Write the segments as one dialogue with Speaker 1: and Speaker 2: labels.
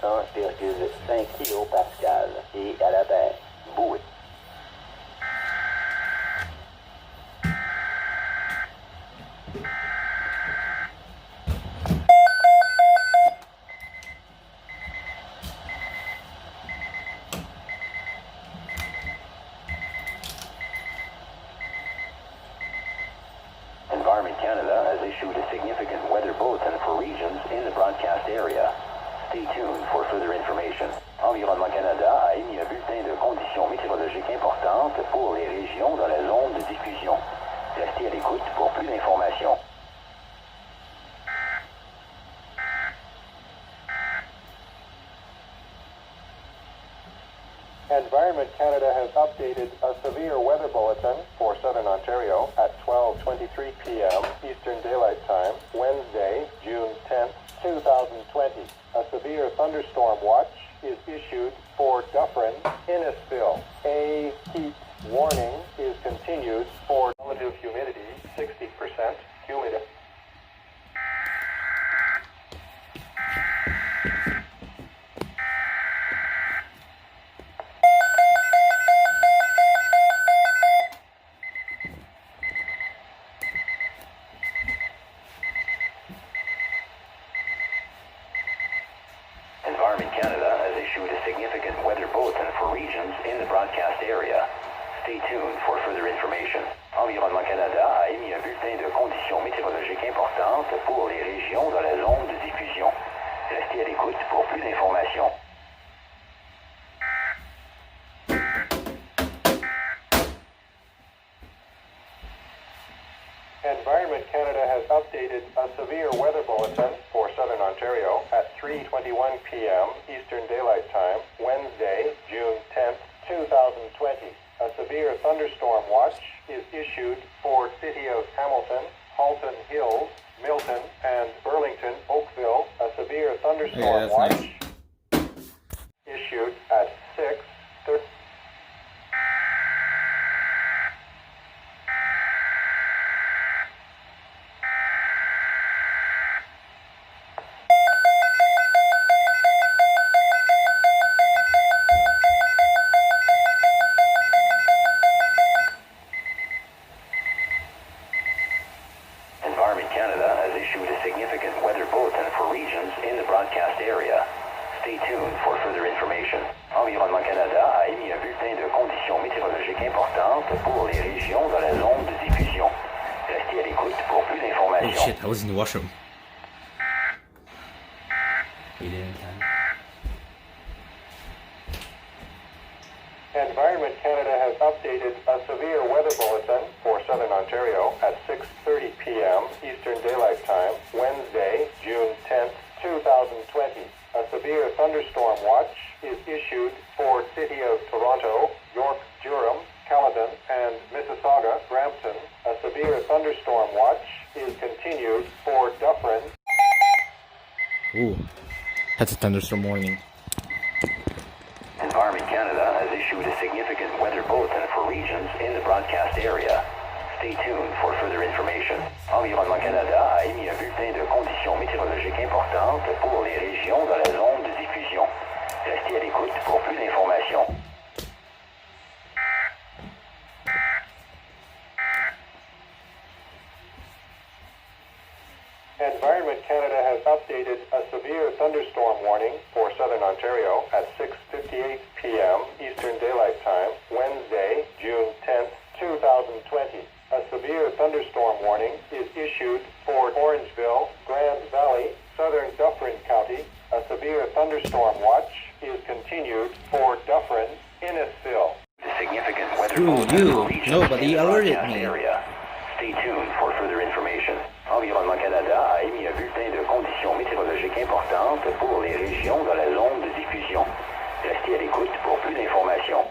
Speaker 1: 1,5 kPa et à la baie, buoy. Environment Canada has issued a significant weather bulletin for regions in the broadcast area. Stay tuned for further information. Environnement Canada a émis un bulletin de conditions météorologiques importantes pour les régions dans la zone de diffusion. Restez à l'écoute pour plus d'informations.
Speaker 2: Environment Canada has updated a severe weather bulletin for Southern Ontario at 12:23 p.m. Eastern Daylight Time, Wednesday, June 10th, 2020. A severe thunderstorm watch is issued for Dufferin, Innisfil. A heat warning is continued for relative humidity 60%, humid.
Speaker 1: Environment Canada has issued a significant weather bulletin for regions in the broadcast area. Stay tuned for further information. Environnement Canada a émis un bulletin de conditions météorologiques importantes pour les régions dans la zone de diffusion. Restez à l'écoute pour plus d'informations.
Speaker 2: Environment Canada has updated a severe weather bulletin for Southern Ontario at 3:21 p.m. Eastern Daylight Time, Wednesday, June 10th, 2020. A severe thunderstorm watch is issued for City of Hamilton, Halton Hills, Milton, and Burlington, Oakville. A severe thunderstorm watch issued at 6:30.
Speaker 1: Environment Canada has issued a significant weather bulletin for regions in the broadcast area. Stay tuned for further information. Environnement Canada a émis un bulletin de conditions météorologiques importantes pour les régions dans la zone de diffusion. Restez à l'écoute pour plus
Speaker 3: Oh
Speaker 1: d'informations.
Speaker 3: shit, I was in the washroom.
Speaker 2: Environment Canada has updated a severe weather bulletin for Southern Ontario at 6:30 p.m. Eastern Daylight Time, Wednesday, June 10th, 2020. A severe thunderstorm watch is issued for City of Toronto, York, Durham, Caledon, and Mississauga, Brampton. A severe thunderstorm watch is continued for Dufferin.
Speaker 3: Ooh, that's a thunderstorm warning.
Speaker 1: Environment Canada has issued a significant weather bulletin for regions in the broadcast area. Stay tuned for further information. Environnement Canada a émis un bulletin de conditions météorologiques importantes pour les régions dans la zone de diffusion. Restez à l'écoute pour plus d'informations.
Speaker 2: Environment Canada has updated a severe thunderstorm warning for Southern Ontario at 6:58 p.m. Eastern Daylight Time, Wednesday, June 10th, 2020. A severe thunderstorm warning is issued for Orangeville, Grand Valley, Southern Dufferin County. A severe thunderstorm watch is continued for Dufferin, Innisfil.
Speaker 1: The significant weather
Speaker 3: Ooh,
Speaker 1: bulletin
Speaker 3: you.
Speaker 1: for regions
Speaker 3: Nobody
Speaker 1: in the
Speaker 3: alerted
Speaker 1: broadcast
Speaker 3: me.
Speaker 1: area. Stay tuned for further information. Environnement Canada a émis un bulletin de conditions météorologiques importantes pour les régions dans la zone de diffusion. Restez à l'écoute pour plus d'informations.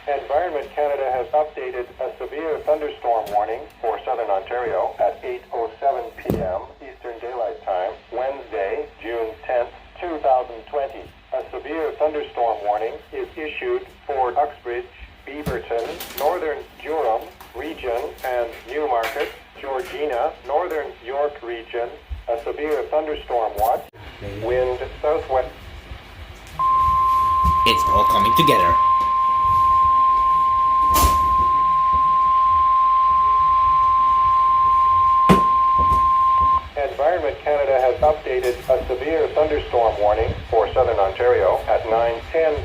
Speaker 2: Environment Canada has updated a severe thunderstorm warning for Southern Ontario at 8:07 p.m. Eastern Daylight Time, Wednesday, June 10th, 2020. A severe thunderstorm warning is issued for Uxbridge, Beaverton, Northern Durham region, and New severe thunderstorm watch. Wind southwest.
Speaker 3: It's all coming together.
Speaker 2: Environment Canada has updated a severe thunderstorm warning for southern Ontario at 9:10.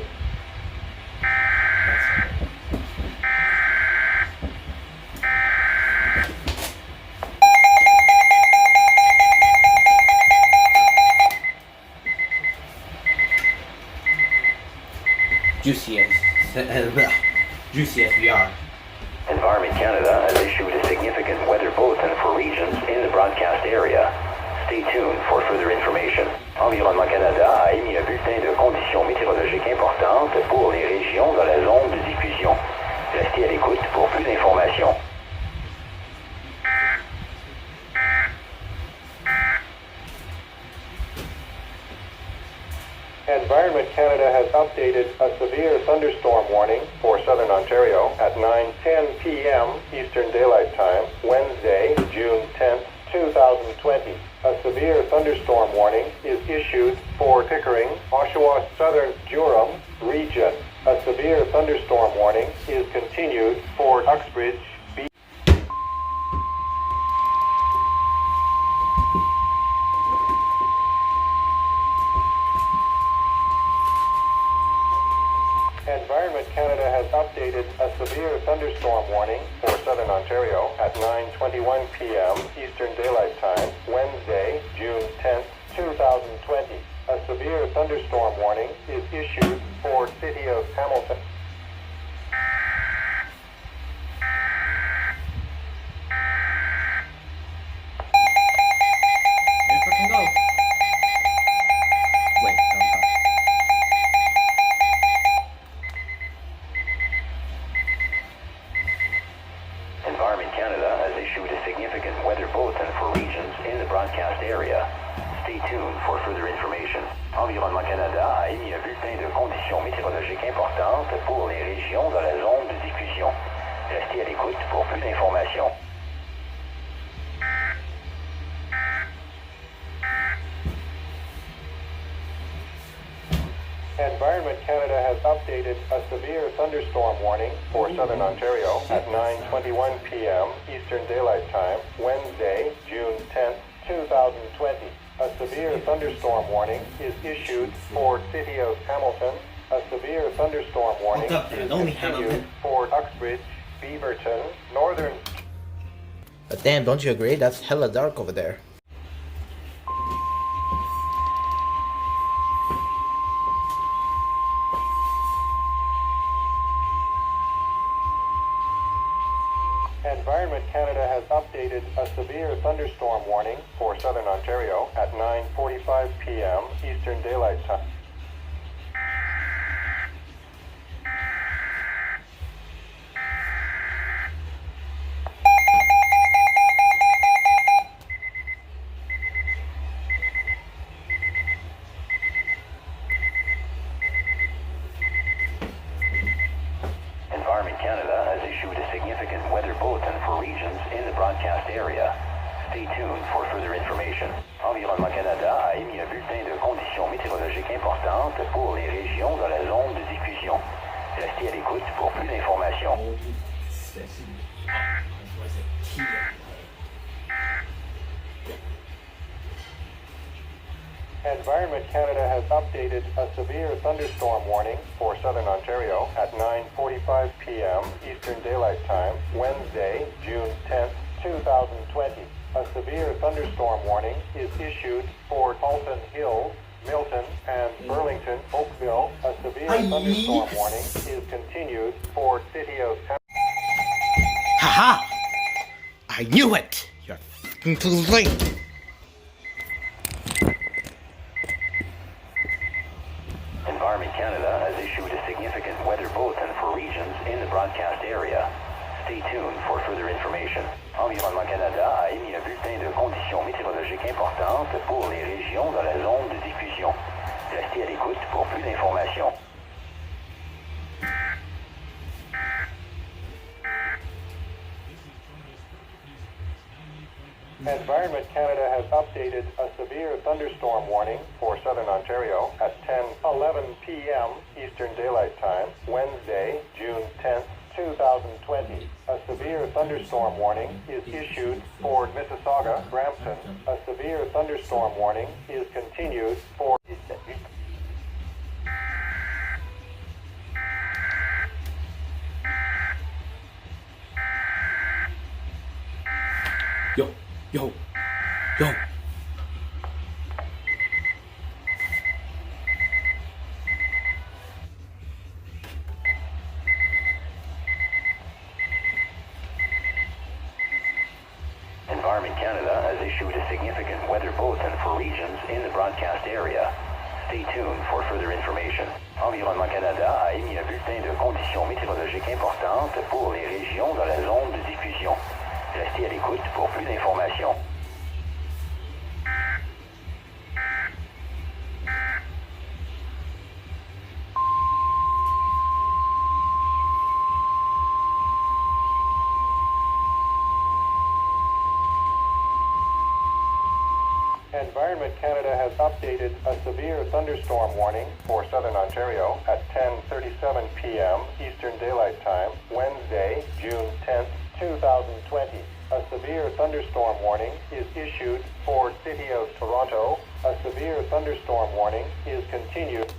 Speaker 3: Juicy as we are.
Speaker 1: Environment Canada has issued a significant weather bulletin for regions in the broadcast area. Stay tuned for further information. Environnement Canada a émis un bulletin de conditions météorologiques importantes pour les régions dans la zone de diffusion. Restez à l'écoute pour plus d'informations.
Speaker 2: Environment Canada has updated a severe thunderstorm warning for southern Ontario at 9:10 p.m. Eastern Daylight Time, Wednesday, June 10th, 2020. A severe thunderstorm warning is issued for Pickering, Oshawa, Southern Durham region. A severe thunderstorm warning is continued for Uxbridge, Environment Canada has updated a severe thunderstorm warning for southern Ontario at 9:21 p.m. Eastern Daylight Time, Wednesday, June 10th, 2020. A severe thunderstorm warning is issued for City of Hamilton.
Speaker 3: Here fucking go. Wait, don't stop.
Speaker 1: Environment Canada has issued a significant weather bulletin for regions in the broadcast area. Stay tuned for further information. Environnement Canada a émis un bulletin de conditions météorologiques importantes pour les régions dans la zone de diffusion. Restez à l'écoute pour plus d'informations.
Speaker 2: Environment Canada has updated a severe thunderstorm warning for southern Ontario at 9:21 p.m. Eastern Daylight Time, Wednesday, June 10th, 2020. A severe thunderstorm warning is issued for City of Hamilton. A severe thunderstorm warning
Speaker 3: Hold up, dude.
Speaker 2: is
Speaker 3: Only
Speaker 2: continued
Speaker 3: Hamilton.
Speaker 2: for Uxbridge, Beaverton, Northern.
Speaker 3: But damn, don't you agree? That's hella dark over there.
Speaker 2: Environment Canada has updated a severe thunderstorm warning for southern Ontario at 9:45 p.m. Eastern Daylight Time.
Speaker 1: Environment Canada has issued a significant weather bulletin for regions in the broadcast area. Stay tuned for further information. Environnement Canada a émis un bulletin de conditions météorologiques importantes pour les régions dans la zone de diffusion. Restez à l'écoute pour plus d'informations.
Speaker 2: Environment Canada has updated a severe thunderstorm warning for southern Ontario at 9:45 p.m. Eastern Daylight Time, Wednesday, June 10th, 2020. A severe thunderstorm warning is issued for Halton Hills, Milton, and Burlington, Oakville. A severe thunderstorm warning is continued for City of
Speaker 3: Haha! I knew it! You're fucking too late!
Speaker 1: Environment Canada has issued a significant weather bulletin for regions in the broadcast area. Stay tuned for further information. Environnement Canada a émis un bulletin de conditions météorologiques importantes pour les régions dans la zone de diffusion. Restez à l'écoute pour plus d'informations.
Speaker 2: Environment Canada has updated a severe thunderstorm warning for southern Ontario at 10:11 p.m. Eastern Daylight Time, Wednesday, June 10th, 2020. A severe thunderstorm warning is issued for Mississauga, Brampton. A severe thunderstorm warning is continued for
Speaker 4: Yo, yo, yo.
Speaker 1: Environment Canada has issued a significant weather bulletin for regions in the broadcast area. Stay tuned for further information. Environnement Canada a émis un bulletin de conditions météorologiques importantes pour les régions dans la zone de diffusion. Restez à l'écoute pour plus d'informations.
Speaker 2: Environment Canada has updated a severe thunderstorm warning for southern Ontario at 10:37 p.m. Eastern Daylight Time, Wednesday, June 10th, 2020. A severe thunderstorm warning is issued for City of Toronto. A severe thunderstorm warning is continued